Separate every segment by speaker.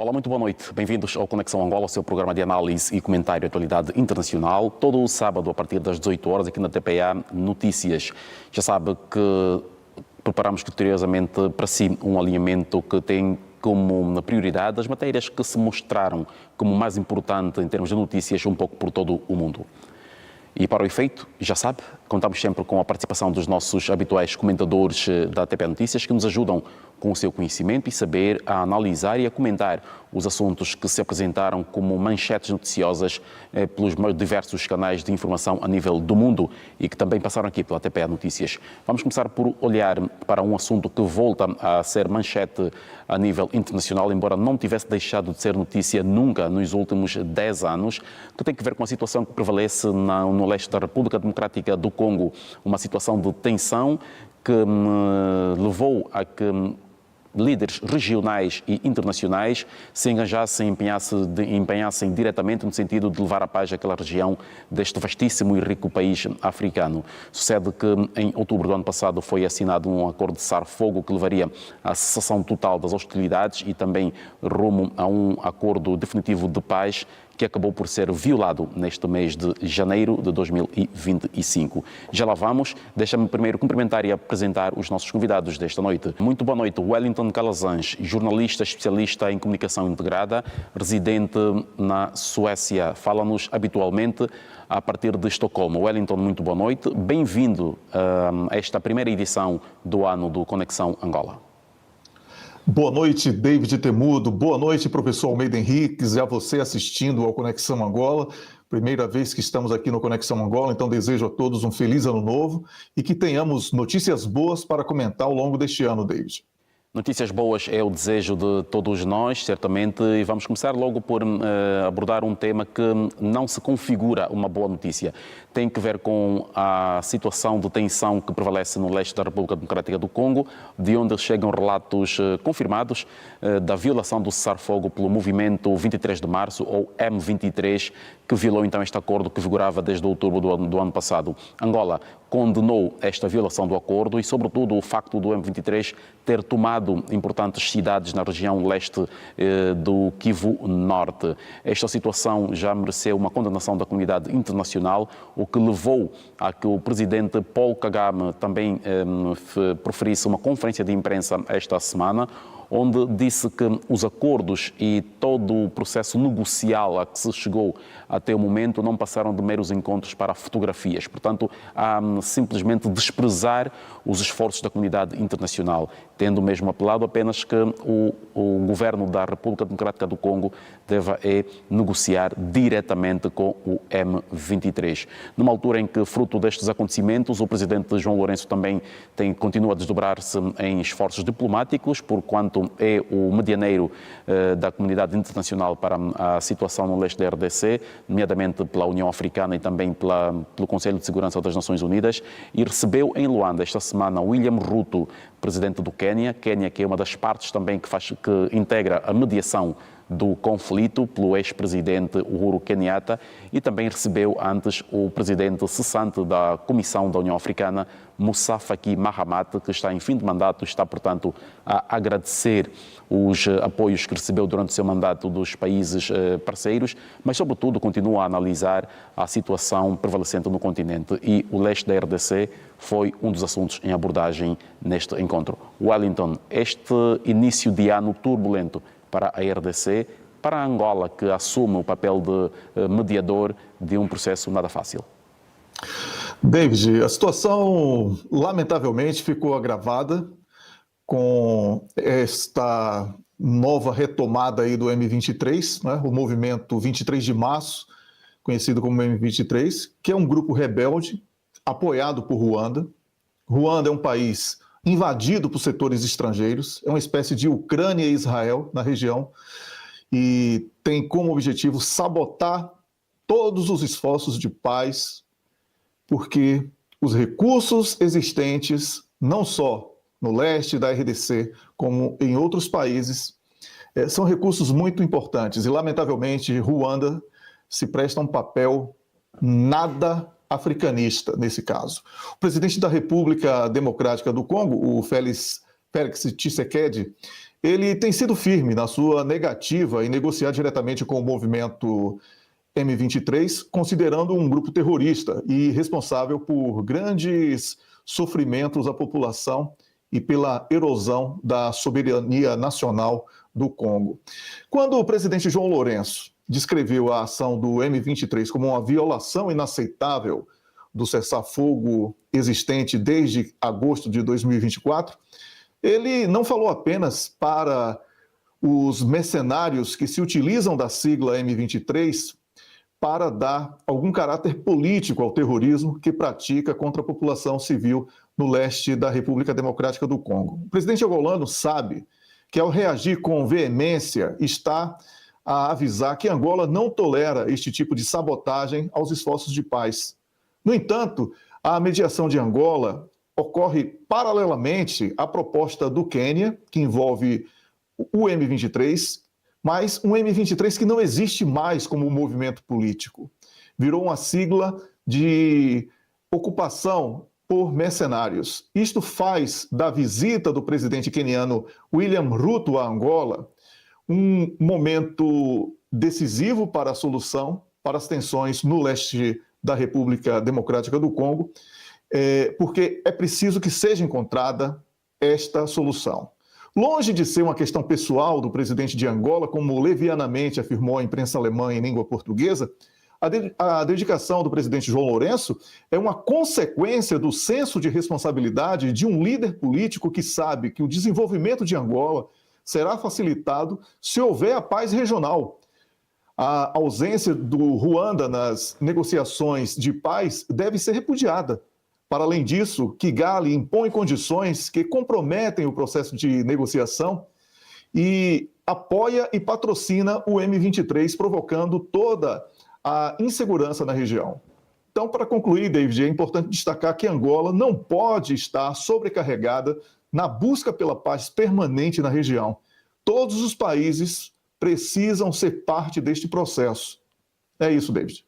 Speaker 1: Olá, muito boa noite. Bem-vindos ao Conexão Angola, o seu programa de análise e comentário de atualidade internacional. Todo o sábado, a partir das 18 horas, aqui na TPA Notícias. Já sabe que preparamos criteriosamente para si um alinhamento que tem como prioridade as matérias que se mostraram como mais importante em termos de notícias um pouco por todo o mundo. E para o efeito, já sabe, contamos sempre com a participação dos nossos habituais comentadores da TPA Notícias que nos ajudam com o seu conhecimento e saber a analisar e a comentar os assuntos que se apresentaram como manchetes noticiosas pelos mais diversos canais de informação a nível do mundo e que também passaram aqui pela TPA Notícias. Vamos começar por olhar para um assunto que volta a ser manchete a nível internacional, embora não tivesse deixado de ser notícia nunca nos últimos 10 anos, que tem que ver com a situação que prevalece no leste da República Democrática do Congo, uma situação de tensão que levou a que líderes regionais e internacionais se engajassem, empenhassem diretamente no sentido de levar a paz àquela região deste vastíssimo e rico país africano. Sucede que em outubro do ano passado foi assinado um acordo de cessar-fogo que levaria à cessação total das hostilidades e também rumo a um acordo definitivo de paz que acabou por ser violado neste mês de janeiro de 2025. Já lá vamos. Deixa-me primeiro cumprimentar e apresentar os nossos convidados desta noite. Muito boa noite, Wellington Calazans, jornalista especialista em comunicação integrada, residente na Suécia. Fala-nos habitualmente a partir de Estocolmo. Wellington, muito boa noite. Bem-vindo a esta primeira edição do ano do Conexão Angola.
Speaker 2: Boa noite, David Temudo. Boa noite, professor Almeida Henriques, e a você assistindo ao Conexão Angola. Primeira vez que estamos aqui no Conexão Angola, então desejo a todos um feliz ano novo e que tenhamos notícias boas para comentar ao longo deste ano, David.
Speaker 1: Notícias boas é o desejo de todos nós, certamente, e vamos começar logo por abordar um tema que não se configura uma boa notícia. Tem que ver com a situação de tensão que prevalece no leste da República Democrática do Congo, de onde chegam relatos confirmados da violação do cessar-fogo pelo movimento 23 de março, ou M23, que violou então este acordo que vigorava desde outubro do ano passado. Angola condenou esta violação do acordo e, sobretudo, o facto do M23 ter tomado importantes cidades na região leste do Kivu Norte. Esta situação já mereceu uma condenação da comunidade internacional, o que levou a que o presidente Paul Kagame também proferisse uma conferência de imprensa esta semana, onde disse que os acordos e todo o processo negocial a que se chegou até o momento não passaram de meros encontros para fotografias. Portanto, há simplesmente desprezar os esforços da comunidade internacional, tendo mesmo apelado apenas que o governo da República Democrática do Congo deva negociar diretamente com o M23. Numa altura em que, fruto destes acontecimentos, o presidente João Lourenço também continua a desdobrar-se em esforços diplomáticos, porquanto é o medianeiro da comunidade internacional para a situação no leste da RDC, nomeadamente pela União Africana e também pelo Conselho de Segurança das Nações Unidas, e recebeu em Luanda esta semana William Ruto, presidente do Quênia, que é uma das partes também que integra a mediação do conflito pelo ex-presidente Uhuru Kenyatta, e também recebeu antes o presidente cessante da Comissão da União Africana, Moussa Faki Mahamat, que está em fim de mandato, está, portanto, a agradecer os apoios que recebeu durante o seu mandato dos países parceiros, mas, sobretudo, continua a analisar a situação prevalecente no continente, e o leste da RDC foi um dos assuntos em abordagem neste encontro. Wellington, este início de ano turbulento para a RDC, para a Angola, que assume o papel de mediador de um processo nada fácil.
Speaker 2: David, a situação lamentavelmente ficou agravada com esta nova retomada aí do M23, né? O movimento 23 de março, conhecido como M23, que é um grupo rebelde apoiado por Ruanda. Ruanda é um país invadido por setores estrangeiros, é uma espécie de Ucrânia e Israel na região, e tem como objetivo sabotar todos os esforços de paz, porque os recursos existentes, não só no leste da RDC, como em outros países, são recursos muito importantes, e lamentavelmente Ruanda se presta um papel nada africanista, nesse caso. O presidente da República Democrática do Congo, o Félix Tshisekedi, ele tem sido firme na sua negativa em negociar diretamente com o movimento M23, considerando um grupo terrorista e responsável por grandes sofrimentos à população e pela erosão da soberania nacional do Congo. Quando o presidente João Lourenço descreveu a ação do M23 como uma violação inaceitável do cessar-fogo existente desde agosto de 2024, ele não falou apenas para os mercenários que se utilizam da sigla M23 para dar algum caráter político ao terrorismo que pratica contra a população civil no leste da República Democrática do Congo. O presidente angolano sabe que, ao reagir com veemência, está a avisar que Angola não tolera este tipo de sabotagem aos esforços de paz. No entanto, a mediação de Angola ocorre paralelamente à proposta do Quênia, que envolve o M23, mas um M23 que não existe mais como movimento político. Virou uma sigla de ocupação por mercenários. Isto faz da visita do presidente queniano William Ruto a Angola um momento decisivo para a solução, para as tensões no leste da República Democrática do Congo, porque é preciso que seja encontrada esta solução. Longe de ser uma questão pessoal do presidente de Angola, como levianamente afirmou a imprensa alemã em língua portuguesa, a dedicação do presidente João Lourenço é uma consequência do senso de responsabilidade de um líder político que sabe que o desenvolvimento de Angola será facilitado se houver a paz regional. A ausência do Ruanda nas negociações de paz deve ser repudiada. Para além disso, Kigali impõe condições que comprometem o processo de negociação e apoia e patrocina o M23, provocando toda a insegurança na região. Então, para concluir, David, é importante destacar que Angola não pode estar sobrecarregada na busca pela paz permanente na região. Todos os países precisam ser parte deste processo. É isso, David.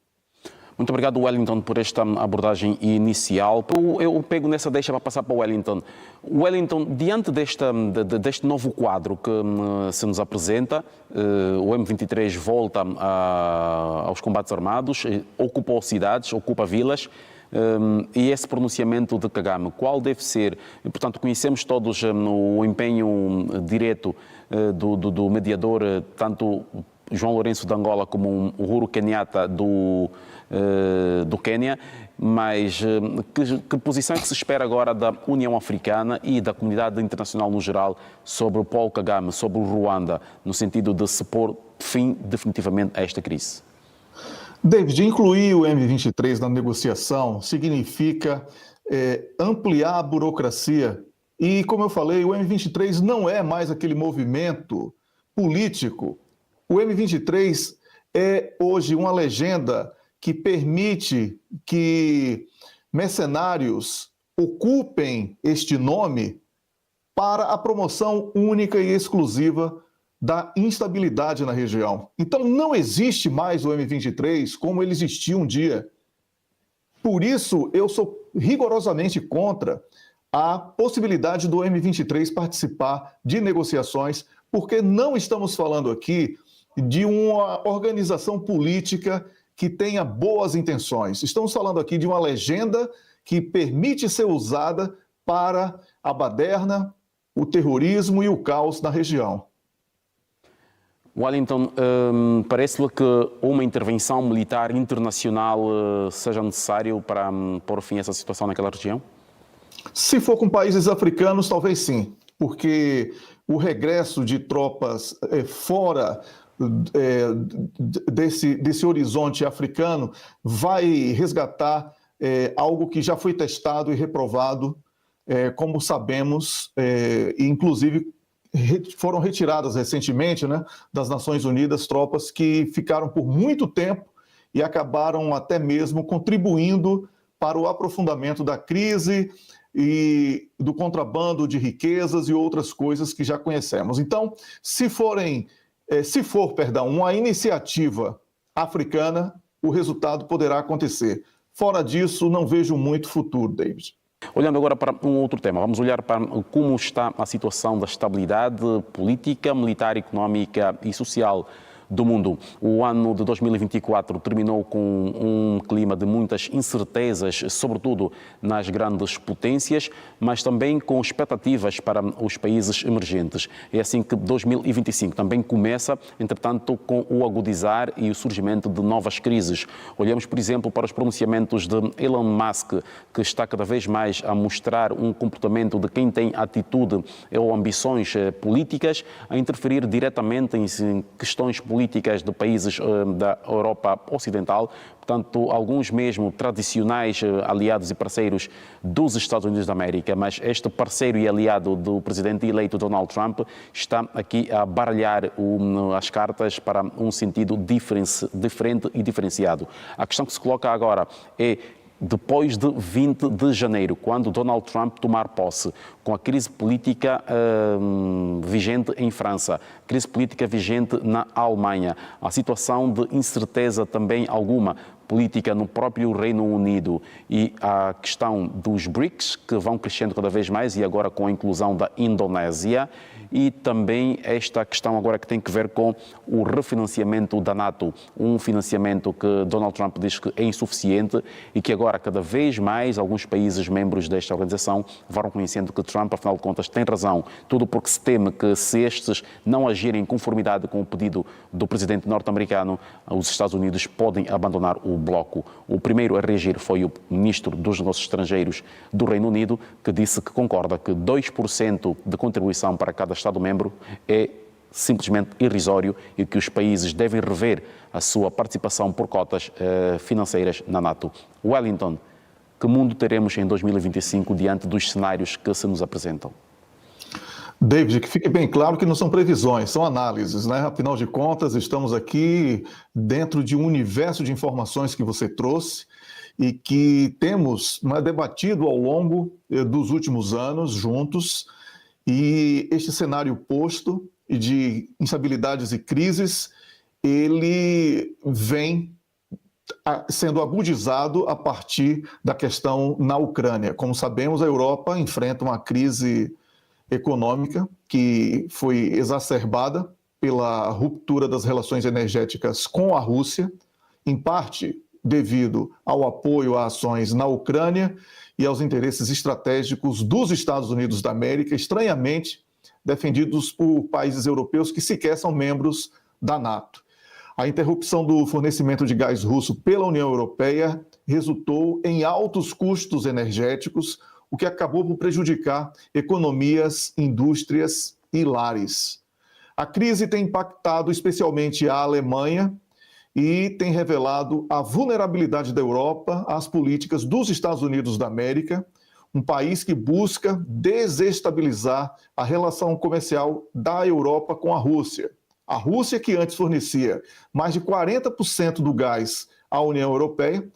Speaker 1: Muito obrigado, Wellington, por esta abordagem inicial. Eu pego nessa deixa para passar para o Wellington. Wellington, diante deste novo quadro que se nos apresenta, o M23 volta aos combates armados, ocupa cidades, ocupa vilas, e esse pronunciamento de Kagame, qual deve ser? Portanto, conhecemos todos o empenho direto do mediador, tanto João Lourenço de Angola como o Uhuru Kenyatta do Quênia, mas que posição é que se espera agora da União Africana e da comunidade internacional no geral sobre o Paul Kagame, sobre o Ruanda, no sentido de se pôr fim definitivamente a esta crise?
Speaker 2: David, incluir o M23 na negociação significa ampliar a burocracia e, como eu falei, o M23 não é mais aquele movimento político. O M23 é hoje uma legenda que permite que mercenários ocupem este nome para a promoção única e exclusiva da instabilidade na região. Então, não existe mais o M23 como ele existia um dia. Por isso, eu sou rigorosamente contra a possibilidade do M23 participar de negociações, porque não estamos falando aqui de uma organização política que tenha boas intenções. Estamos falando aqui de uma legenda que permite ser usada para a baderna, o terrorismo e o caos na região.
Speaker 1: Wellington, parece-lhe que uma intervenção militar internacional seja necessário para pôr fim a essa situação naquela região?
Speaker 2: Se for com países africanos, talvez sim, porque o regresso de tropas fora desse horizonte africano vai resgatar algo que já foi testado e reprovado, como sabemos, e inclusive foram retiradas recentemente, né, das Nações Unidas tropas que ficaram por muito tempo e acabaram até mesmo contribuindo para o aprofundamento da crise e do contrabando de riquezas e outras coisas que já conhecemos. Então, se for uma iniciativa africana, o resultado poderá acontecer. Fora disso, não vejo muito futuro, David.
Speaker 1: Olhando agora para um outro tema, vamos olhar para como está a situação da estabilidade política, militar, económica e social do mundo. O ano de 2024 terminou com um clima de muitas incertezas, sobretudo nas grandes potências, mas também com expectativas para os países emergentes. É assim que 2025 também começa, entretanto, com o agudizar e o surgimento de novas crises. Olhamos, por exemplo, para os pronunciamentos de Elon Musk, que está cada vez mais a mostrar um comportamento de quem tem atitude ou ambições políticas, a interferir diretamente em questões políticas de países da Europa Ocidental, portanto, alguns mesmo tradicionais aliados e parceiros dos Estados Unidos da América, mas este parceiro e aliado do presidente eleito Donald Trump está aqui a baralhar as cartas para um sentido diferente e diferenciado. A questão que se coloca agora é: depois de 20 de janeiro, quando Donald Trump tomar posse, com a crise política vigente em França, crise política vigente na Alemanha, a situação de incerteza também alguma política no próprio Reino Unido e a questão dos BRICS, que vão crescendo cada vez mais e agora com a inclusão da Indonésia, e também esta questão agora que tem que ver com o refinanciamento da NATO, um financiamento que Donald Trump diz que é insuficiente e que agora cada vez mais alguns países membros desta organização vão reconhecendo que Trump, afinal de contas, tem razão. Tudo porque se teme que, se estes não agirem em conformidade com o pedido do presidente norte-americano, os Estados Unidos podem abandonar o bloco. O primeiro a reagir foi o ministro dos Negócios Estrangeiros do Reino Unido, que disse que concorda que 2% de contribuição para cada Estado-membro é simplesmente irrisório e que os países devem rever a sua participação por cotas financeiras na NATO. Wellington, que mundo teremos em 2025 diante dos cenários que se nos apresentam?
Speaker 2: David, que fique bem claro que não são previsões, são análises, né? Afinal de contas, estamos aqui dentro de um universo de informações que você trouxe e que temos debatido ao longo dos últimos anos juntos. E este cenário posto de instabilidades e crises, ele vem sendo agudizado a partir da questão na Ucrânia. Como sabemos, a Europa enfrenta uma crise econômica que foi exacerbada pela ruptura das relações energéticas com a Rússia, em parte devido ao apoio a ações na Ucrânia e aos interesses estratégicos dos Estados Unidos da América, estranhamente defendidos por países europeus que sequer são membros da NATO. A interrupção do fornecimento de gás russo pela União Europeia resultou em altos custos energéticos, o que acabou por prejudicar economias, indústrias e lares. A crise tem impactado especialmente a Alemanha e tem revelado a vulnerabilidade da Europa às políticas dos Estados Unidos da América, um país que busca desestabilizar a relação comercial da Europa com a Rússia. A Rússia, que antes fornecia mais de 40% do gás à União Europeia,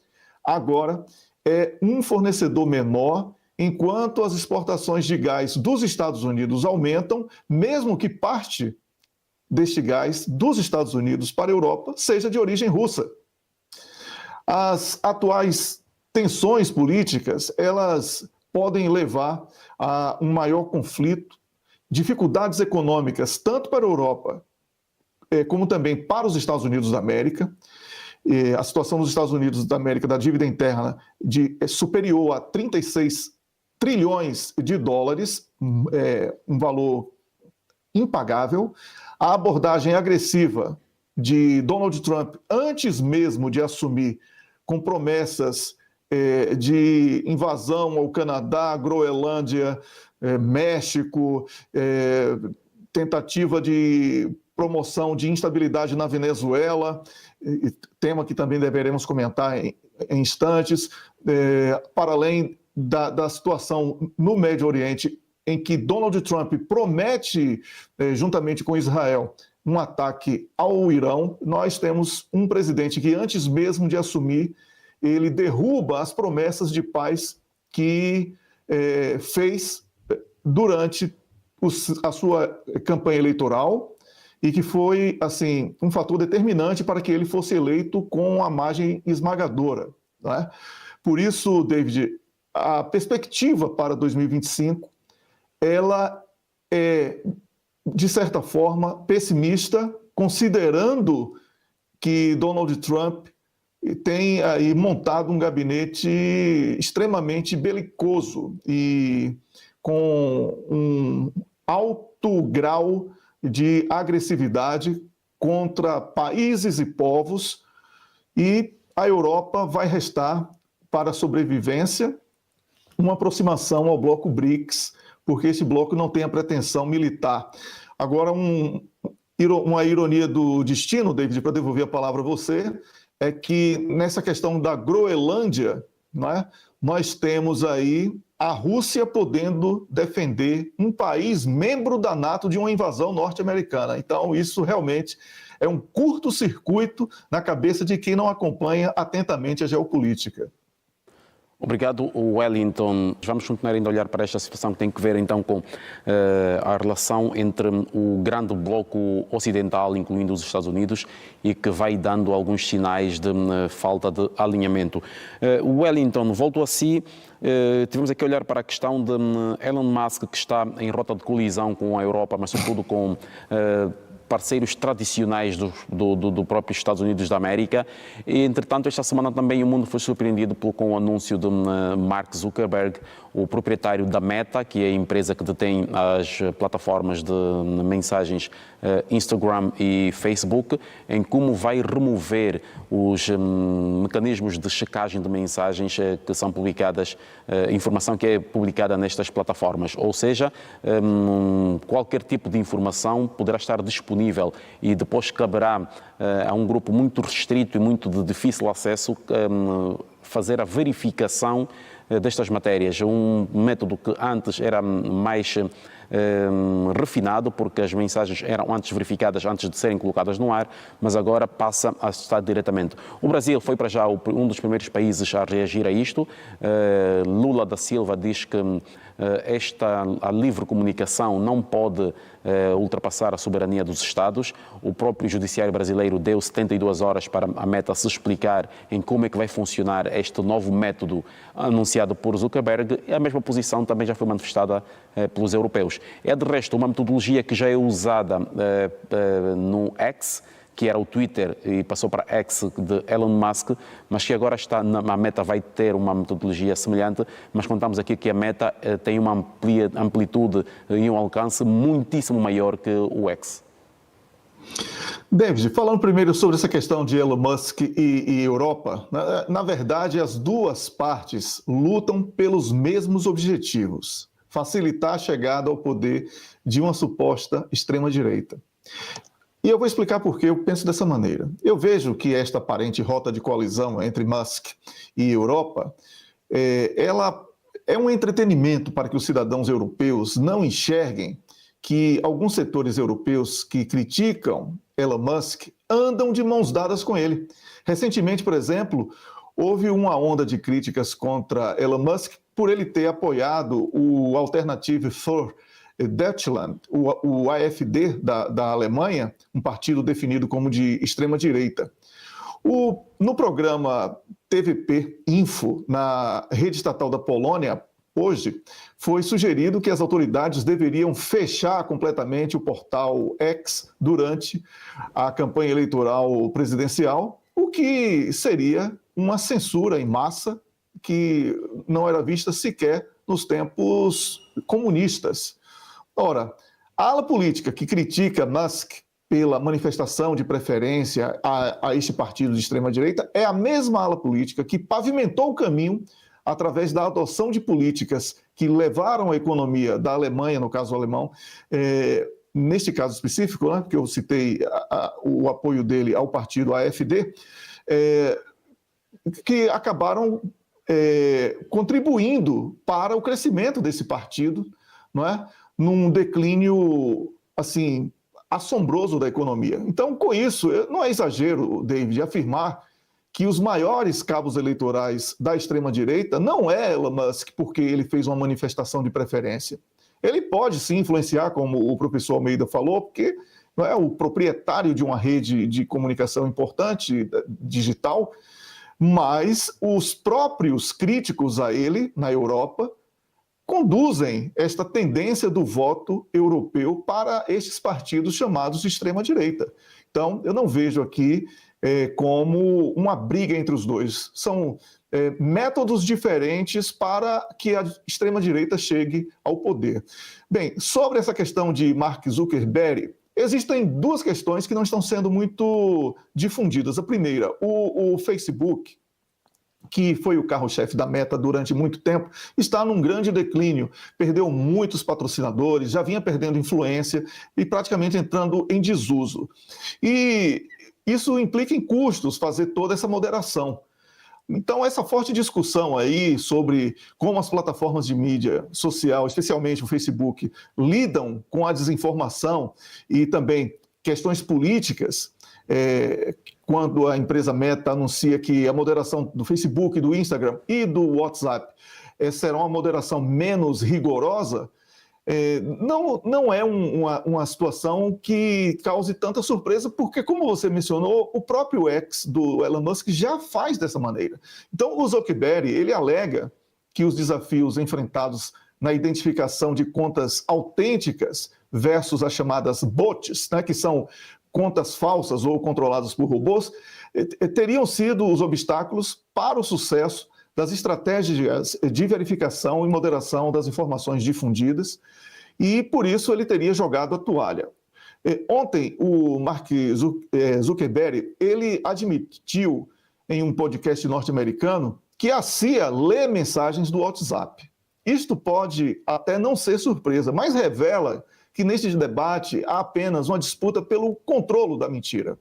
Speaker 2: agora é um fornecedor menor, enquanto as exportações de gás dos Estados Unidos aumentam, mesmo que parte deste gás dos Estados Unidos para a Europa seja de origem russa. As atuais tensões políticas, elas podem levar a um maior conflito, dificuldades econômicas, tanto para a Europa como também para os Estados Unidos da América. A situação dos Estados Unidos da América da dívida interna superior a 36 trilhões de dólares, um valor impagável. A abordagem agressiva de Donald Trump, antes mesmo de assumir, com promessas de invasão ao Canadá, Groenlândia, México, tentativa de promoção de instabilidade na Venezuela, tema que também deveremos comentar em instantes, para além da situação no Médio Oriente, em que Donald Trump promete, juntamente com Israel, um ataque ao Irão. Nós temos um presidente que, antes mesmo de assumir, ele derruba as promessas de paz que fez durante a sua campanha eleitoral e que foi, assim, um fator determinante para que ele fosse eleito com a margem esmagadora, não é? Por isso, David, a perspectiva para 2025, ela é, de certa forma, pessimista, considerando que Donald Trump tem aí montado um gabinete extremamente belicoso e com um alto grau de agressividade contra países e povos, e a Europa vai restar para a sobrevivência uma aproximação ao bloco BRICS, porque esse bloco não tem a pretensão militar. Agora, uma ironia do destino, David, para devolver a palavra a você, é que nessa questão da Groenlândia, né, nós temos aí a Rússia podendo defender um país membro da NATO de uma invasão norte-americana. Então, isso realmente é um curto-circuito na cabeça de quem não acompanha atentamente a geopolítica.
Speaker 1: Obrigado, Wellington. Vamos continuar ainda a olhar para esta situação que tem que ver então com a relação entre o grande bloco ocidental, incluindo os Estados Unidos, e que vai dando alguns sinais de falta de alinhamento. Wellington, volto a si. Tivemos aqui a olhar para a questão de Elon Musk, que está em rota de colisão com a Europa, mas sobretudo com parceiros tradicionais do próprio Estados Unidos da América. E, entretanto, esta semana também o mundo foi surpreendido com o anúncio de Mark Zuckerberg, o proprietário da Meta, que é a empresa que detém as plataformas de mensagens Instagram e Facebook, em como vai remover os mecanismos de checagem de mensagens que são publicadas, informação que é publicada nestas plataformas. Ou seja, qualquer tipo de informação poderá estar disponível e depois caberá a um grupo muito restrito e muito de difícil acesso fazer a verificação destas matérias. Um método que antes era mais refinado, porque as mensagens eram antes verificadas antes de serem colocadas no ar, mas agora passa a estar diretamente. O Brasil foi para já um dos primeiros países a reagir a isto. Lula da Silva diz que a livre comunicação não pode ultrapassar a soberania dos Estados. O próprio Judiciário brasileiro deu 72 horas para a Meta se explicar em como é que vai funcionar este novo método anunciado por Zuckerberg, e a mesma posição também já foi manifestada pelos europeus. É, de resto, uma metodologia que já é usada no X, que era o Twitter e passou para X de Elon Musk, mas que agora a Meta vai ter uma metodologia semelhante, mas contamos aqui que a Meta tem uma amplitude e um alcance muitíssimo maior que o X.
Speaker 2: David, falando primeiro sobre essa questão de Elon Musk e Europa, na verdade as duas partes lutam pelos mesmos objetivos: facilitar a chegada ao poder de uma suposta extrema-direita. E eu vou explicar por que eu penso dessa maneira. Eu vejo que esta aparente rota de coalizão entre Musk e Europa, ela é um entretenimento para que os cidadãos europeus não enxerguem que alguns setores europeus que criticam Elon Musk andam de mãos dadas com ele. Recentemente, por exemplo, houve uma onda de críticas contra Elon Musk por ele ter apoiado o Alternative für Deutschland, o AfD da Alemanha, um partido definido como de extrema-direita. No programa TVP Info, na rede estatal da Polônia, hoje, foi sugerido que as autoridades deveriam fechar completamente o portal X durante a campanha eleitoral presidencial, o que seria uma censura em massa que não era vista sequer nos tempos comunistas. Ora, a ala política que critica Musk pela manifestação de preferência a este partido de extrema-direita é a mesma ala política que pavimentou o caminho através da adoção de políticas que levaram a economia da Alemanha, no caso alemão, neste caso específico, né, que eu citei o apoio dele ao partido AfD, que acabaram contribuindo para o crescimento desse partido, não é? Num declínio, assim, assombroso da economia. Então, com isso, não é exagero, David, afirmar que os maiores cabos eleitorais da extrema-direita não é Elon Musk porque ele fez uma manifestação de preferência. Ele pode sim influenciar, como o professor Almeida falou, porque não é o proprietário de uma rede de comunicação importante, digital, mas os próprios críticos a ele, na Europa, conduzem esta tendência do voto europeu para estes partidos chamados de extrema-direita. Então, eu não vejo aqui como uma briga entre os dois. São métodos diferentes para que a extrema-direita chegue ao poder. Bem, sobre essa questão de Mark Zuckerberg, existem duas questões que não estão sendo muito difundidas. A primeira, o Facebook, que foi o carro-chefe da Meta durante muito tempo, está num grande declínio, perdeu muitos patrocinadores, já vinha perdendo influência e praticamente entrando em desuso. E isso implica em custos fazer toda essa moderação. Então, essa forte discussão aí sobre como as plataformas de mídia social, especialmente o Facebook, lidam com a desinformação e também questões políticas, quando a empresa Meta anuncia que a moderação do Facebook, do Instagram e do WhatsApp será uma moderação menos rigorosa, não é uma situação que cause tanta surpresa, porque, como você mencionou, o próprio X do Elon Musk já faz dessa maneira. Então, o Zuckerberg, ele alega que os desafios enfrentados na identificação de contas autênticas versus as chamadas bots, né, que são contas falsas ou controladas por robôs, teriam sido os obstáculos para o sucesso das estratégias de verificação e moderação das informações difundidas, e por isso ele teria jogado a toalha. Ontem, o Mark Zuckerberg, ele admitiu em um podcast norte-americano que a CIA lê mensagens do WhatsApp. Isto pode até não ser surpresa, mas revela que neste debate há apenas uma disputa pelo controle da mentira.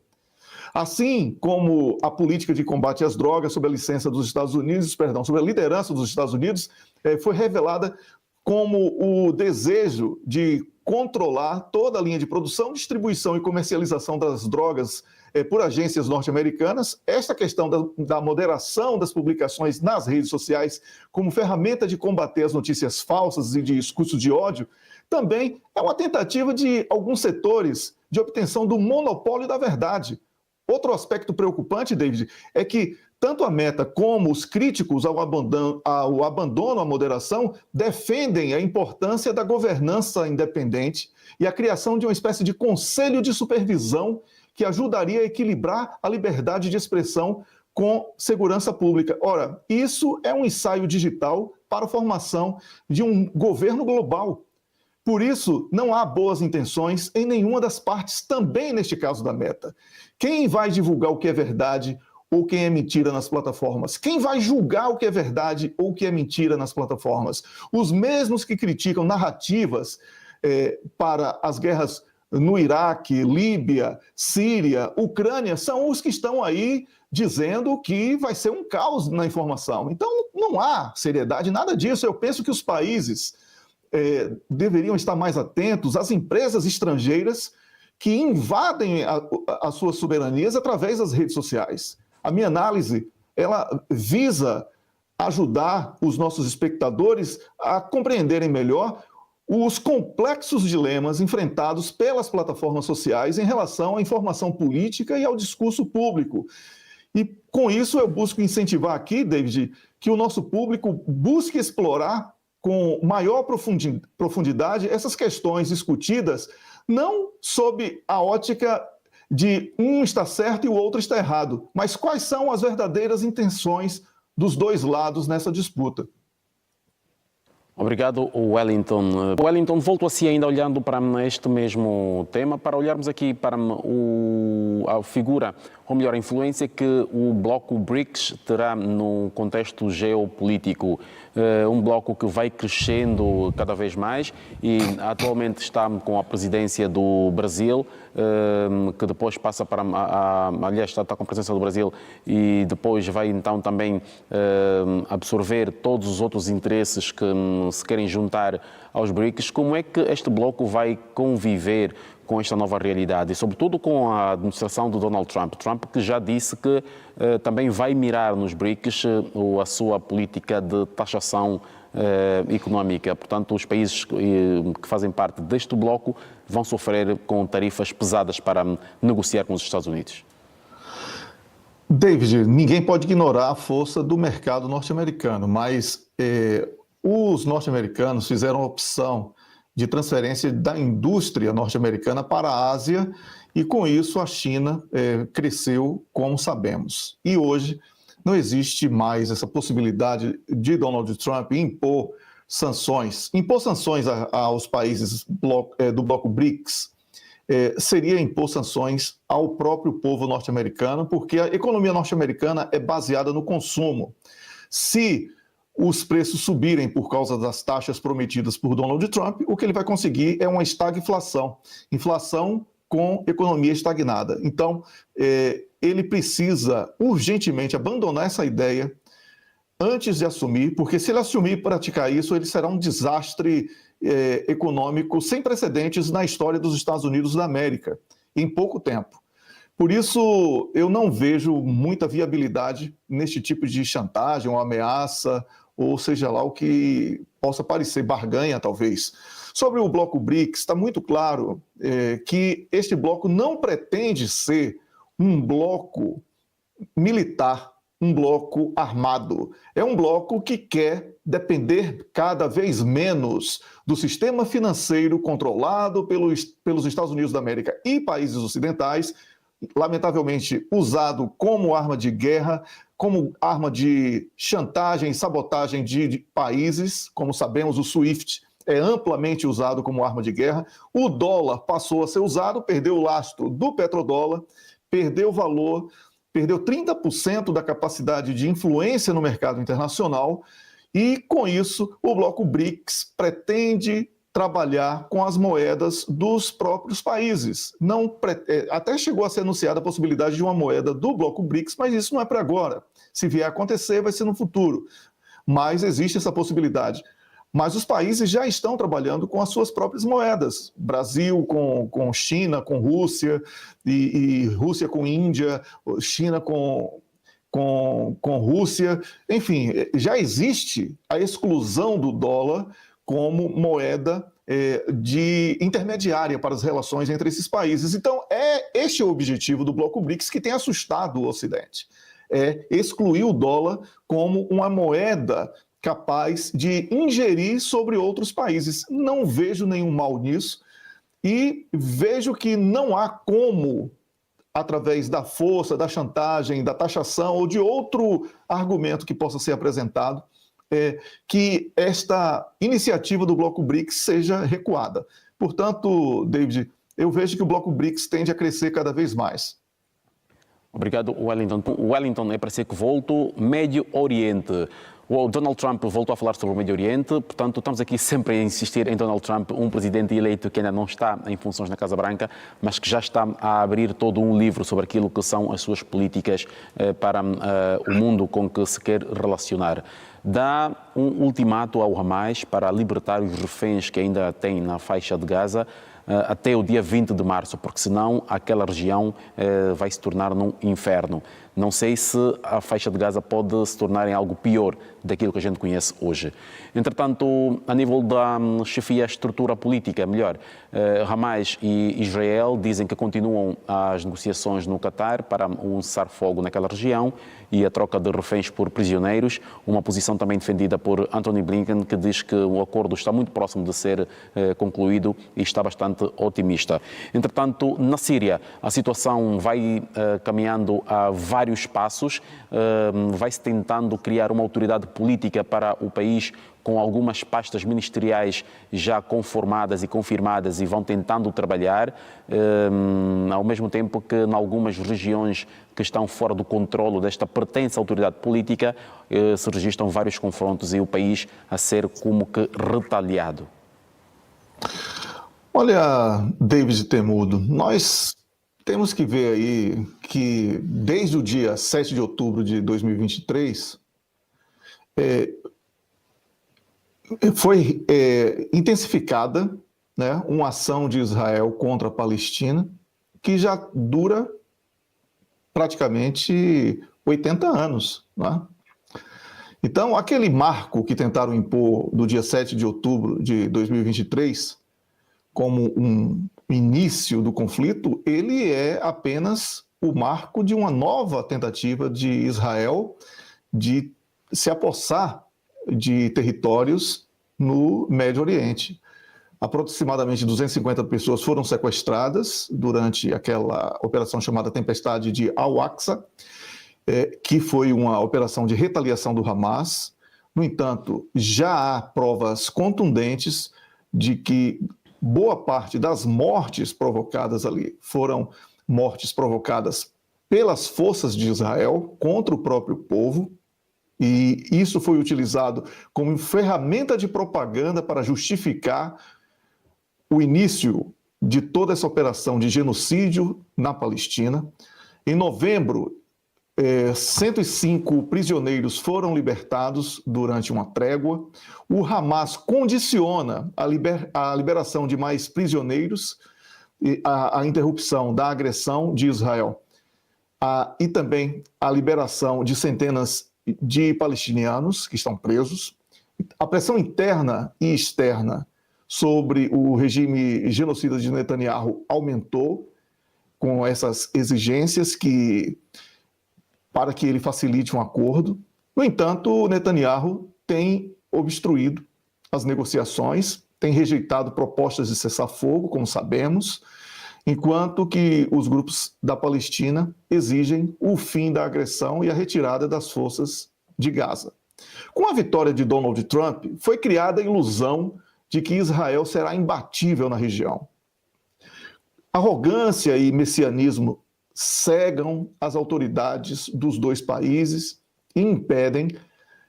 Speaker 2: Assim como a política de combate às drogas sob a licença dos Estados Unidos, sob a liderança dos Estados Unidos, foi revelada como o desejo de controlar toda a linha de produção, distribuição e comercialização das drogas por agências norte-americanas. Esta questão da moderação das publicações nas redes sociais como ferramenta de combater as notícias falsas e de discurso de ódio também é uma tentativa de alguns setores de obtenção do monopólio da verdade. Outro aspecto preocupante, David, é que tanto a Meta como os críticos ao abandono à moderação defendem a importância da governança independente e a criação de uma espécie de conselho de supervisão que ajudaria a equilibrar a liberdade de expressão com segurança pública. Ora, isso é um ensaio digital para a formação de um governo global. Por isso, não há boas intenções em nenhuma das partes, também neste caso da Meta. Quem vai divulgar o que é verdade ou quem é mentira nas plataformas? Quem vai julgar o que é verdade ou o que é mentira nas plataformas? Os mesmos que criticam narrativas para as guerras no Iraque, Líbia, Síria, Ucrânia, são os que estão aí dizendo que vai ser um caos na informação. Então, não há seriedade, nada disso. Eu penso que os países deveriam estar mais atentos às empresas estrangeiras que invadem as suas soberanias através das redes sociais. A minha análise, ela visa ajudar os nossos espectadores a compreenderem melhor os complexos dilemas enfrentados pelas plataformas sociais em relação à informação política e ao discurso público. E com isso eu busco incentivar aqui, David, que o nosso público busque explorar com maior profundidade essas questões discutidas, não sob a ótica de um está certo e o outro está errado, mas quais são as verdadeiras intenções dos dois lados nessa disputa.
Speaker 1: Obrigado, Wellington. Wellington, volto assim ainda olhando para este mesmo tema, para olharmos aqui para a figura, ou melhor, a influência que o bloco BRICS terá no contexto geopolítico. Um bloco que vai crescendo cada vez mais e atualmente está com a presidência do Brasil, que depois passa para, aliás, está com a presença do Brasil e depois vai então também absorver todos os outros interesses que se querem juntar aos BRICS. Como é que este bloco vai conviver com esta nova realidade e, sobretudo, com a administração do Donald Trump? Trump que já disse que também vai mirar nos BRICS a sua política de taxação económica. Portanto, os países que fazem parte deste bloco vão sofrer com tarifas pesadas para negociar com os Estados Unidos.
Speaker 2: David, ninguém pode ignorar a força do mercado norte-americano, mas os norte-americanos fizeram a opção de transferência da indústria norte-americana para a Ásia e, com isso, a China cresceu, como sabemos. E hoje não existe mais essa possibilidade de Donald Trump impor sanções. Impor sanções aos países do bloco BRICS seria impor sanções ao próprio povo norte-americano, porque a economia norte-americana é baseada no consumo. Se os preços subirem por causa das taxas prometidas por Donald Trump, o que ele vai conseguir é uma estagflação, inflação com economia estagnada. Então, ele precisa urgentemente abandonar essa ideia antes de assumir, porque se ele assumir e praticar isso, ele será um desastre econômico sem precedentes na história dos Estados Unidos da América, em pouco tempo. Por isso, eu não vejo muita viabilidade neste tipo de chantagem ou ameaça, ou seja lá o que possa parecer barganha, talvez. Sobre o bloco BRICS, está muito claro que este bloco não pretende ser um bloco militar, um bloco armado. É um bloco que quer depender cada vez menos do sistema financeiro controlado pelos Estados Unidos da América e países ocidentais, lamentavelmente usado como arma de guerra, como arma de chantagem e sabotagem de países. Como sabemos, o SWIFT é amplamente usado como arma de guerra. O dólar passou a ser usado, perdeu o lastro do petrodólar, perdeu valor, perdeu 30% da capacidade de influência no mercado internacional e, com isso, o bloco BRICS pretende trabalhar com as moedas dos próprios países. Até chegou a ser anunciada a possibilidade de uma moeda do bloco BRICS, mas isso não é para agora. Se vier a acontecer, vai ser no futuro. Mas existe essa possibilidade. Mas os países já estão trabalhando com as suas próprias moedas. Brasil com China, com Rússia, e Rússia com Índia, China com Rússia. Enfim, já existe a exclusão do dólar como moeda de intermediária para as relações entre esses países. Então, este é o objetivo do bloco BRICS, que tem assustado o Ocidente. É excluir o dólar como uma moeda capaz de ingerir sobre outros países. Não vejo nenhum mal nisso e vejo que não há como, através da força, da chantagem, da taxação ou de outro argumento que possa ser apresentado, que esta iniciativa do bloco BRICS seja recuada. Portanto, David, eu vejo que o bloco BRICS tende a crescer cada vez mais.
Speaker 1: Obrigado, Wellington. Wellington, é para ser que volto. Médio Oriente. O Donald Trump voltou a falar sobre o Médio Oriente, portanto, estamos aqui sempre a insistir em Donald Trump, um presidente eleito que ainda não está em funções na Casa Branca, mas que já está a abrir todo um livro sobre aquilo que são as suas políticas para o mundo com que se quer relacionar. Dá um ultimato ao Hamas para libertar os reféns que ainda tem na faixa de Gaza até o dia 20 de março, porque senão aquela região vai se tornar num inferno. Não sei se a faixa de Gaza pode se tornar em algo pior daquilo que a gente conhece hoje. Entretanto, a nível da chefia, estrutura política, melhor, Hamas e Israel dizem que continuam as negociações no Catar para um cessar-fogo naquela região e a troca de reféns por prisioneiros, uma posição também defendida por Antony Blinken, que diz que o acordo está muito próximo de ser concluído e está bastante otimista. Entretanto, na Síria, a situação vai caminhando a vários passos, vai-se tentando criar uma autoridade política para o país com algumas pastas ministeriais já conformadas e confirmadas e vão tentando trabalhar, ao mesmo tempo que em algumas regiões que estão fora do controlo desta pertença à autoridade política, se registram vários confrontos e o país a ser como que retalhado.
Speaker 2: Olha, David Temudo, nós temos que ver aí que desde o dia 7 de outubro de 2023, foi intensificada, né, uma ação de Israel contra a Palestina que já dura praticamente 80 anos. Né? Então, aquele marco que tentaram impor do dia 7 de outubro de 2023 como um início do conflito, ele é apenas o marco de uma nova tentativa de Israel de se apossar de territórios no Médio Oriente. Aproximadamente 250 pessoas foram sequestradas durante aquela operação chamada Tempestade de Al-Aqsa, que foi uma operação de retaliação do Hamas. No entanto, já há provas contundentes de que boa parte das mortes provocadas ali foram mortes provocadas pelas forças de Israel contra o próprio povo, e isso foi utilizado como ferramenta de propaganda para justificar o início de toda essa operação de genocídio na Palestina. Em novembro, 105 prisioneiros foram libertados durante uma trégua. O Hamas condiciona a liberação de mais prisioneiros e a interrupção da agressão de Israel e também a liberação de centenas de palestinianos que estão presos. A pressão interna e externa sobre o regime genocida de Netanyahu aumentou com essas exigências para que ele facilite um acordo. No entanto, Netanyahu tem obstruído as negociações, tem rejeitado propostas de cessar-fogo, como sabemos, enquanto que os grupos da Palestina exigem o fim da agressão e a retirada das forças de Gaza. Com a vitória de Donald Trump, foi criada a ilusão de que Israel será imbatível na região. Arrogância e messianismo cegam as autoridades dos dois países e impedem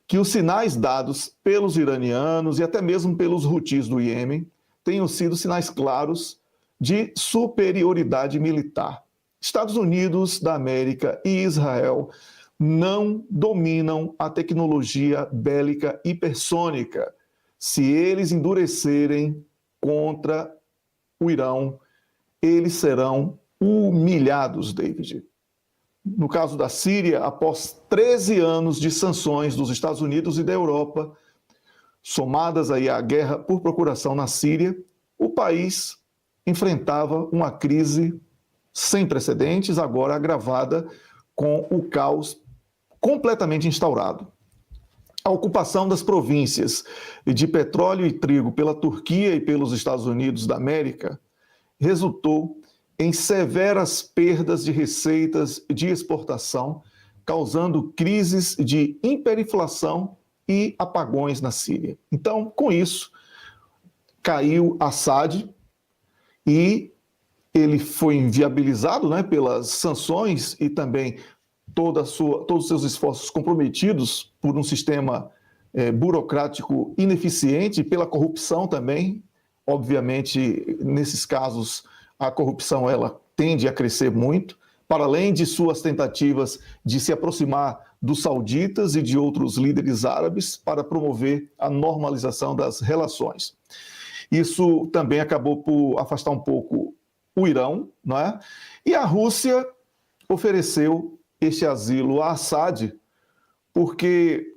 Speaker 2: que os sinais dados pelos iranianos e até mesmo pelos Houthis do Iêmen tenham sido sinais claros de superioridade militar. Estados Unidos da América e Israel não dominam a tecnologia bélica hipersônica. Se eles endurecerem contra o Irão, eles serão humilhados, David. No caso da Síria, após 13 anos de sanções dos Estados Unidos e da Europa, somadas aí à guerra por procuração na Síria, o país enfrentava uma crise sem precedentes, agora agravada com o caos completamente instaurado. A ocupação das províncias de petróleo e trigo pela Turquia e pelos Estados Unidos da América resultou em severas perdas de receitas de exportação, causando crises de hiperinflação e apagões na Síria. Então, com isso, caiu Assad e ele foi inviabilizado, pelas sanções e também todos os seus esforços comprometidos por um sistema burocrático ineficiente e pela corrupção também. Obviamente, nesses casos, a corrupção ela tende a crescer muito, para além de suas tentativas de se aproximar dos sauditas e de outros líderes árabes para promover a normalização das relações. Isso também acabou por afastar um pouco o Irão, não é? E a Rússia ofereceu este asilo a Assad porque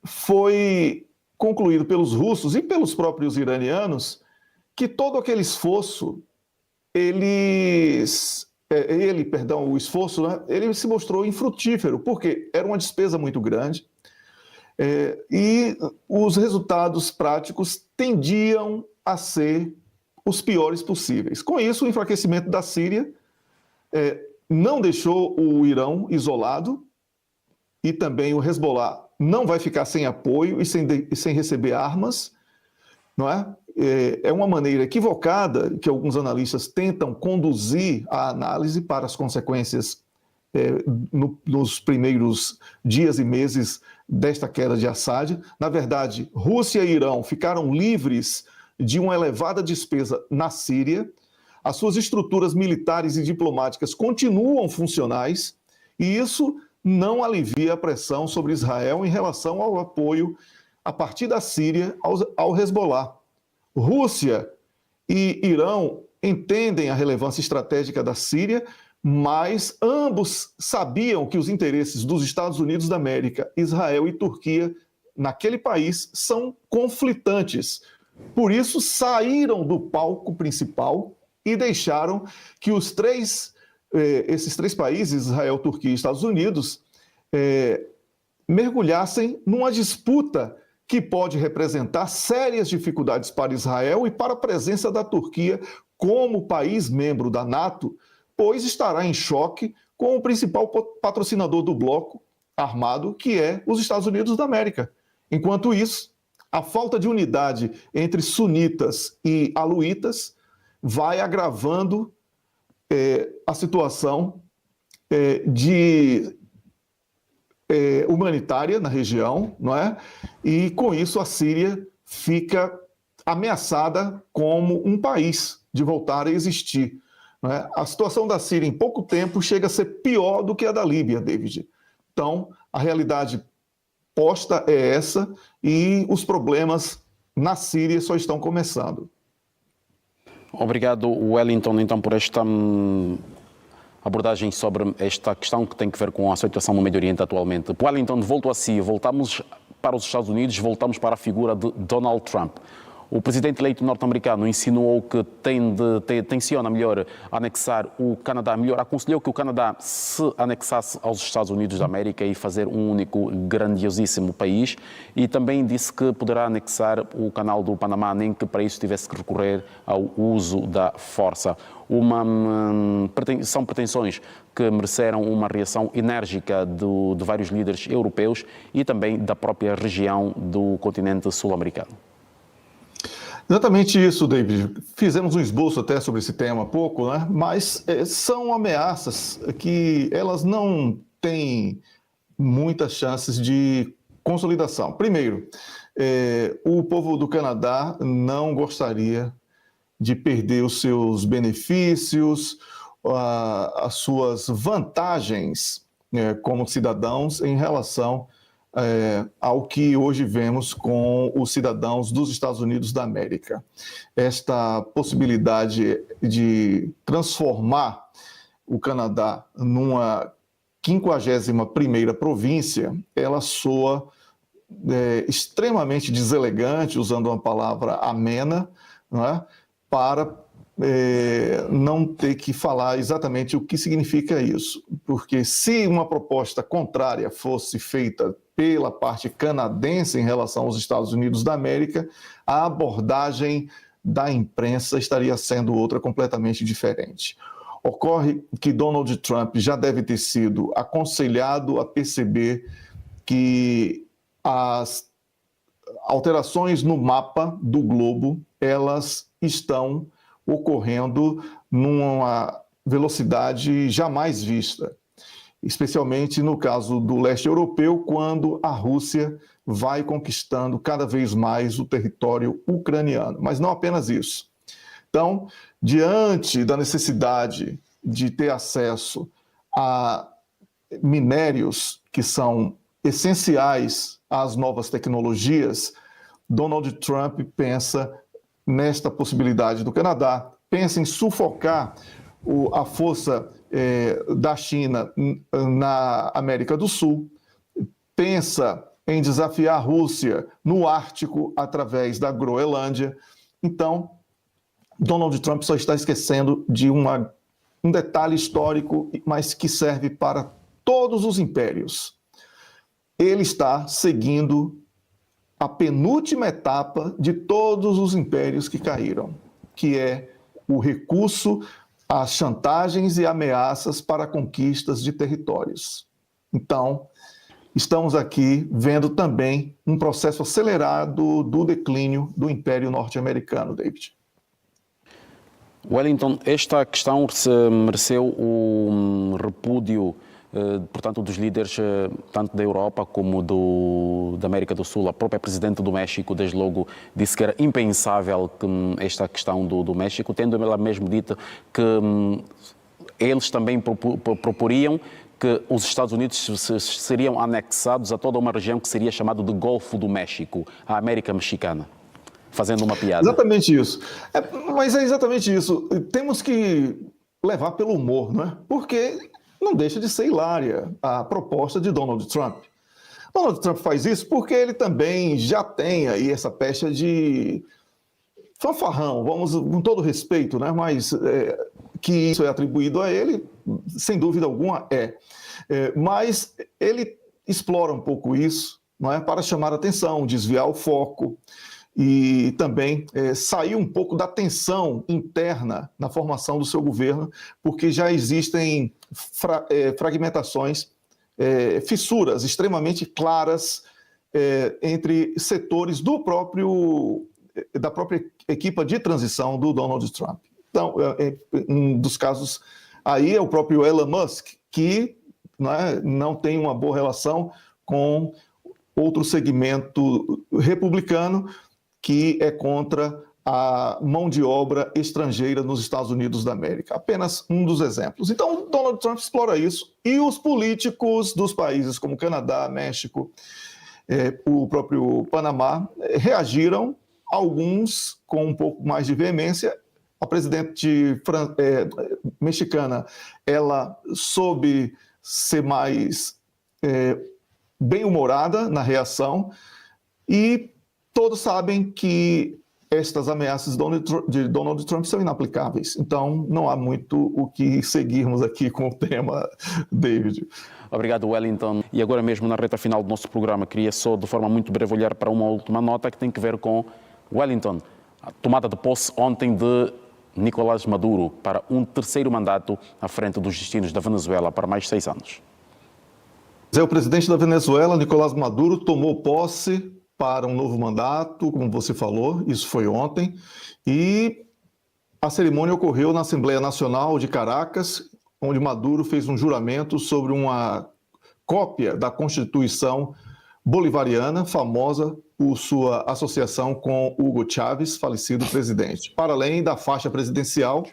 Speaker 2: foi concluído pelos russos e pelos próprios iranianos que todo aquele esforço ele se mostrou infrutífero, porque era uma despesa muito grande e os resultados práticos tendiam a ser os piores possíveis. Com isso, o enfraquecimento da Síria não deixou o Irão isolado e também o Hezbollah não vai ficar sem apoio e sem receber armas, não é? É uma maneira equivocada que alguns analistas tentam conduzir a análise para as consequências nos primeiros dias e meses desta queda de Assad. Na verdade, Rússia e Irão ficaram livres de uma elevada despesa na Síria, as suas estruturas militares e diplomáticas continuam funcionais e isso não alivia a pressão sobre Israel em relação ao apoio a partir da Síria ao Hezbollah. Rússia e Irão entendem a relevância estratégica da Síria, mas ambos sabiam que os interesses dos Estados Unidos da América, Israel e Turquia naquele país são conflitantes. Por isso, saíram do palco principal e deixaram que os três esses três países, Israel, Turquia e Estados Unidos, mergulhassem numa disputa que pode representar sérias dificuldades para Israel e para a presença da Turquia como país membro da NATO, pois estará em choque com o principal patrocinador do bloco armado, que é os Estados Unidos da América. Enquanto isso, a falta de unidade entre sunitas e aluitas vai agravando a situação humanitária na região, não é? E com isso a Síria fica ameaçada como um país de voltar a existir. Não é? A situação da Síria em pouco tempo chega a ser pior do que a da Líbia, David. Então, a realidade posta é essa e os problemas na Síria só estão começando.
Speaker 1: Obrigado, Wellington, então, por esta abordagem sobre esta questão que tem que ver com a situação no Médio Oriente atualmente. Wellington, volto a si. Voltamos para os Estados Unidos, voltamos para a figura de Donald Trump. O presidente eleito norte-americano insinuou que tenciona melhor anexar o Canadá, aconselhou que o Canadá se anexasse aos Estados Unidos da América e fazer um único grandiosíssimo país, e também disse que poderá anexar o canal do Panamá, nem que para isso tivesse que recorrer ao uso da força. São pretensões que mereceram uma reação enérgica de vários líderes europeus e também da própria região do continente sul-americano.
Speaker 2: Exatamente isso, David. Fizemos um esboço até sobre esse tema há pouco, né? Mas são ameaças que elas não têm muitas chances de consolidação. Primeiro, o povo do Canadá não gostaria de perder os seus benefícios, as suas vantagens como cidadãos em relação ao que hoje vemos com os cidadãos dos Estados Unidos da América. Esta possibilidade de transformar o Canadá numa 51ª província, ela soa extremamente deselegante, usando uma palavra amena, não é? Para não ter que falar exatamente o que significa isso. Porque se uma proposta contrária fosse feita pela parte canadense em relação aos Estados Unidos da América, a abordagem da imprensa estaria sendo outra completamente diferente. Ocorre que Donald Trump já deve ter sido aconselhado a perceber que as alterações no mapa do globo, elas estão ocorrendo numa velocidade jamais vista, especialmente no caso do leste europeu, quando a Rússia vai conquistando cada vez mais o território ucraniano. Mas não apenas isso. Então, diante da necessidade de ter acesso a minérios que são essenciais às novas tecnologias, Donald Trump pensa nesta possibilidade do Canadá, pensa em sufocar a força da China na América do Sul, pensa em desafiar a Rússia no Ártico através da Groenlândia. Então, Donald Trump só está esquecendo de um detalhe histórico, mas que serve para todos os impérios. Ele está seguindo a penúltima etapa de todos os impérios que caíram, que é o recurso às chantagens e ameaças para conquistas de territórios. Então, estamos aqui vendo também um processo acelerado do declínio do Império Norte-Americano, David.
Speaker 1: Wellington, esta questão mereceu o repúdio, portanto, dos líderes tanto da Europa como da América do Sul. A própria Presidente do México, desde logo, disse que era impensável que esta questão do México, tendo ela mesmo dito que eles também proporiam que os Estados Unidos seriam anexados a toda uma região que seria chamada de Golfo do México, a América Mexicana. Fazendo uma piada.
Speaker 2: Exatamente isso. Mas é exatamente isso. Temos que levar pelo humor, não é? Porque não deixa de ser hilária a proposta de Donald Trump. Donald Trump faz isso porque ele também já tem aí essa pecha de fanfarrão, vamos, com todo respeito, né? Mas que isso é atribuído a ele, sem dúvida alguma mas ele explora um pouco isso, não é, para chamar a atenção, desviar o foco e também sair um pouco da tensão interna na formação do seu governo, porque já existem fragmentações, fissuras extremamente claras entre setores da própria equipa de transição do Donald Trump. Então, um dos casos aí é o próprio Elon Musk, que não tem uma boa relação com outro segmento republicano que é contra a mão de obra estrangeira nos Estados Unidos da América. Apenas um dos exemplos. Então, Donald Trump explora isso e os políticos dos países como Canadá, México, o próprio Panamá, reagiram, alguns com um pouco mais de veemência. A presidente mexicana, ela soube ser mais bem-humorada na reação e todos sabem que estas ameaças de Donald Trump são inaplicáveis. Então, não há muito o que seguirmos aqui com o tema, David.
Speaker 1: Obrigado, Wellington. E agora mesmo, na reta final do nosso programa, queria só, de forma muito breve, olhar para uma última nota que tem que ver com Wellington. A tomada de posse ontem de Nicolás Maduro para um terceiro mandato à frente dos destinos da Venezuela para mais 6 anos.
Speaker 2: O presidente da Venezuela, Nicolás Maduro, tomou posse para um novo mandato, como você falou, isso foi ontem, e a cerimônia ocorreu na Assembleia Nacional de Caracas, onde Maduro fez um juramento sobre uma cópia da Constituição bolivariana, famosa por sua associação com Hugo Chávez, falecido presidente. Para além da faixa presidencial,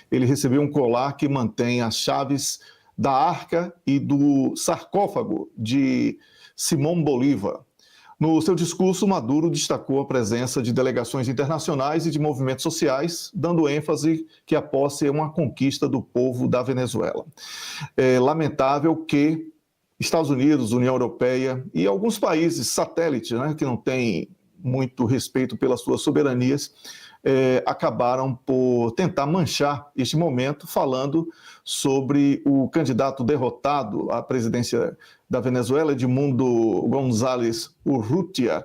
Speaker 2: ele recebeu um colar que mantém as chaves da arca e do sarcófago de Simón Bolívar. No seu discurso, Maduro destacou a presença de delegações internacionais e de movimentos sociais, dando ênfase que a posse é uma conquista do povo da Venezuela. É lamentável que Estados Unidos, União Europeia e alguns países satélites, que não têm muito respeito pelas suas soberanias, acabaram por tentar manchar este momento falando sobre o candidato derrotado à presidência da Venezuela, Edmundo González Urrutia,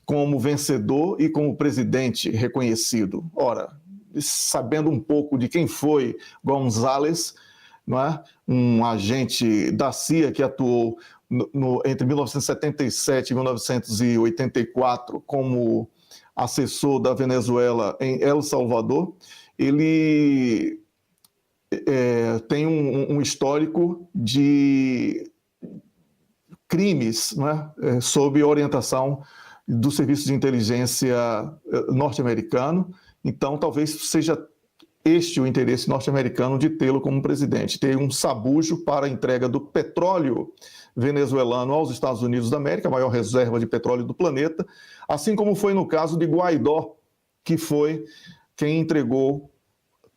Speaker 2: como vencedor e como presidente reconhecido. Ora, sabendo um pouco de quem foi González, um agente da CIA que atuou entre 1977 e 1984 como assessor da Venezuela em El Salvador, ele tem um histórico de crimes sob orientação do Serviço de Inteligência norte-americano. Então, talvez seja este o interesse norte-americano de tê-lo como presidente, ter um sabujo para a entrega do petróleo venezuelano aos Estados Unidos da América, a maior reserva de petróleo do planeta, assim como foi no caso de Guaidó, que foi quem entregou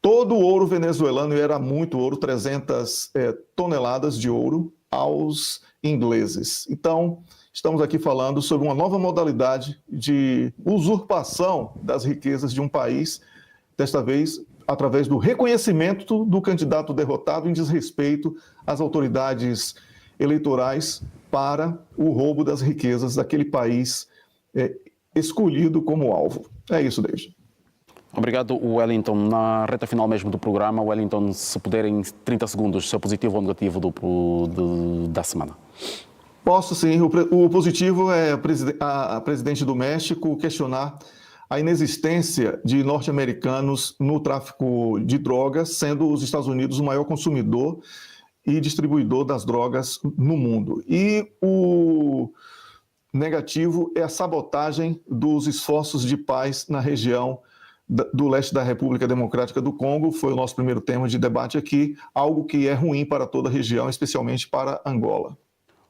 Speaker 2: todo o ouro venezuelano, e era muito ouro, 300 toneladas de ouro, aos ingleses. Então, estamos aqui falando sobre uma nova modalidade de usurpação das riquezas de um país, desta vez através do reconhecimento do candidato derrotado em desrespeito às autoridades eleitorais para o roubo das riquezas daquele país escolhido como alvo. É isso, David.
Speaker 1: Obrigado, Wellington. Na reta final mesmo do programa, Wellington, se puder em 30 segundos, seu positivo ou negativo da semana.
Speaker 2: Posso sim. O positivo é a presidente do México questionar a inexistência de norte-americanos no tráfico de drogas, sendo os Estados Unidos o maior consumidor e distribuidor das drogas no mundo. E o negativo é a sabotagem dos esforços de paz na região do leste da República Democrática do Congo. Foi o nosso primeiro tema de debate aqui, algo que é ruim para toda a região, especialmente para Angola.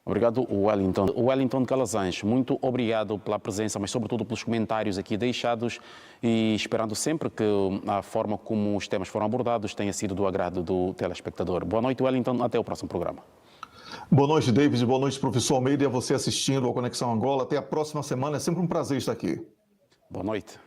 Speaker 1: Obrigado, Wellington. Wellington Calazans, muito obrigado pela presença, mas sobretudo pelos comentários aqui deixados, e esperando sempre que a forma como os temas foram abordados tenha sido do agrado do telespectador. Boa noite, Wellington. Até o próximo programa.
Speaker 2: Boa noite, David. Boa noite, professor Almeida, e a você assistindo ao Conexão Angola. Até a próxima semana. É sempre um prazer estar aqui.
Speaker 1: Boa noite.